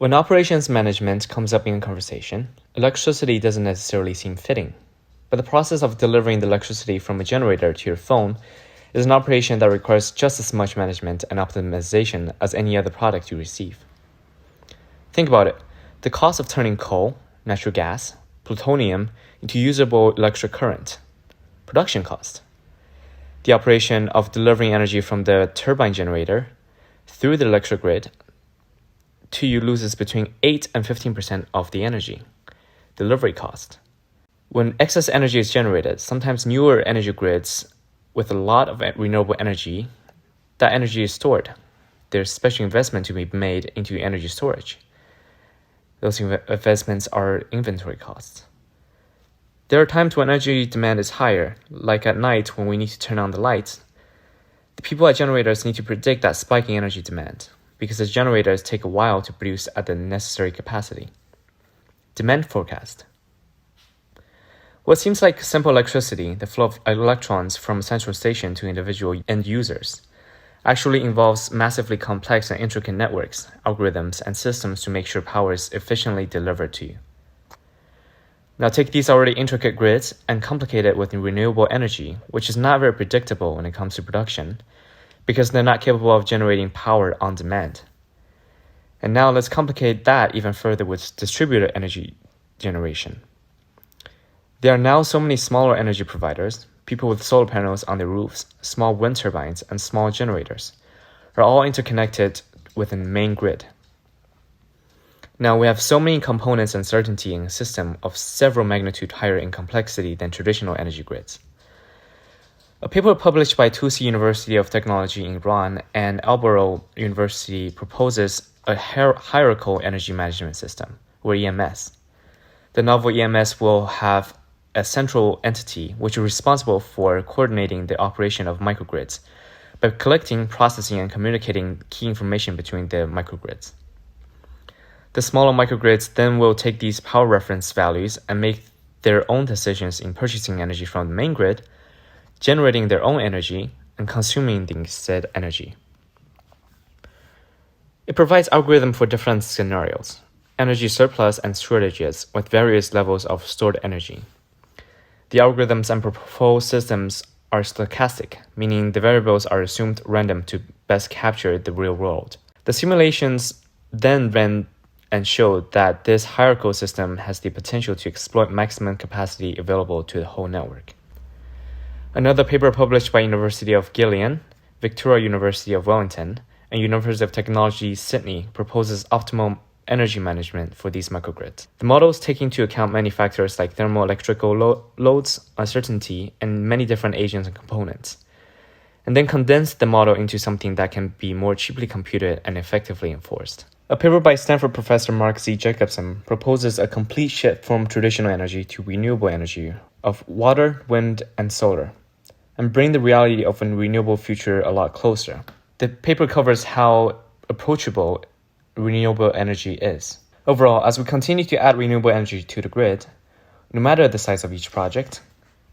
When operations management comes up in a conversation, electricity doesn't necessarily seem fitting. But the process of delivering the electricity from a generator to your phone is an operation that requires just as much management and optimization as any other product you receive. Think about it. The cost of turning coal, natural gas, plutonium into usable electric current. Production cost. The operation of delivering energy from the turbine generator through the electric grid to you loses between 8 and 15% of the energy. Delivery cost. When excess energy is generated, sometimes newer energy grids with a lot of renewable energy, that energy is stored. There's special investment to be made into energy storage. Those investments are inventory costs. There are times when energy demand is higher, like at night when we need to turn on the lights. The people at generators need to predict that spike in energy demand, because the generators take a while to produce at the necessary capacity. Demand forecast. What seems like simple electricity, the flow of electrons from a central station to individual end users, actually involves massively complex and intricate networks, algorithms, and systems to make sure power is efficiently delivered to you. Now take these already intricate grids and complicate it with renewable energy, which is not very predictable when it comes to production, because they're not capable of generating power on demand. And now let's complicate that even further with distributed energy generation. There are now so many smaller energy providers, people with solar panels on their roofs, small wind turbines, and small generators, are all interconnected with a main grid. Now we have so many components and uncertainty in a system of several magnitude higher in complexity than traditional energy grids. A paper published by Tusi University of Technology in Iran and Alberta University proposes a hierarchical energy management system, or EMS. The novel EMS will have a central entity which is responsible for coordinating the operation of microgrids by collecting, processing, and communicating key information between the microgrids. The smaller microgrids then will take these power reference values and make their own decisions in purchasing energy from the main grid, generating their own energy, and consuming the said energy. It provides algorithms for different scenarios, energy surplus and shortages with various levels of stored energy. The algorithms and proposed systems are stochastic, meaning the variables are assumed random to best capture the real world. The simulations then ran and showed that this hierarchical system has the potential to exploit maximum capacity available to the whole network. Another paper published by University of Gillian, Victoria University of Wellington, and University of Technology Sydney proposes optimal energy management for these microgrids. The models take into account many factors like thermoelectrical loads, uncertainty, and many different agents and components, and then condense the model into something that can be more cheaply computed and effectively enforced. A paper by Stanford professor Mark Z. Jacobson proposes a complete shift from traditional energy to renewable energy of water, wind, and solar, and bring the reality of a renewable future a lot closer. The paper covers how approachable renewable energy is. Overall, as we continue to add renewable energy to the grid, no matter the size of each project,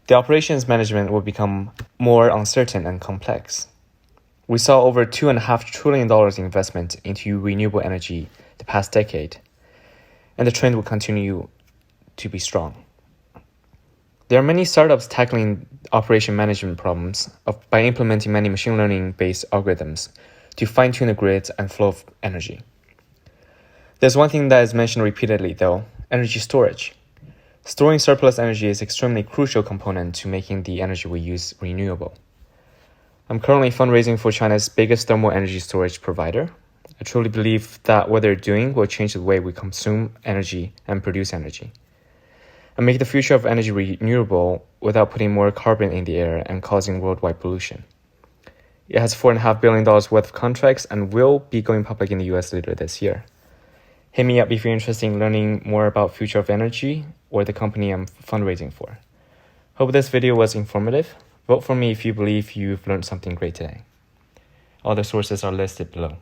the operations management will become more uncertain and complex. We saw over $2.5 trillion in investment into renewable energy the past decade, and the trend will continue to be strong. There are many startups tackling operation management problems by implementing many machine learning-based algorithms to fine-tune the grids and flow of energy. There's one thing that is mentioned repeatedly, though: energy storage. Storing surplus energy is an extremely crucial component to making the energy we use renewable. I'm currently fundraising for China's biggest thermal energy storage provider. I truly believe that what they're doing will change the way we consume energy and produce energy, and make the future of energy renewable without putting more carbon in the air and causing worldwide pollution. It has $4.5 billion worth of contracts and will be going public in the US later this year. Hit me up if you're interested in learning more about future of energy or the company I'm fundraising for. Hope this video was informative. Vote for me if you believe you've learned something great today. All the sources are listed below.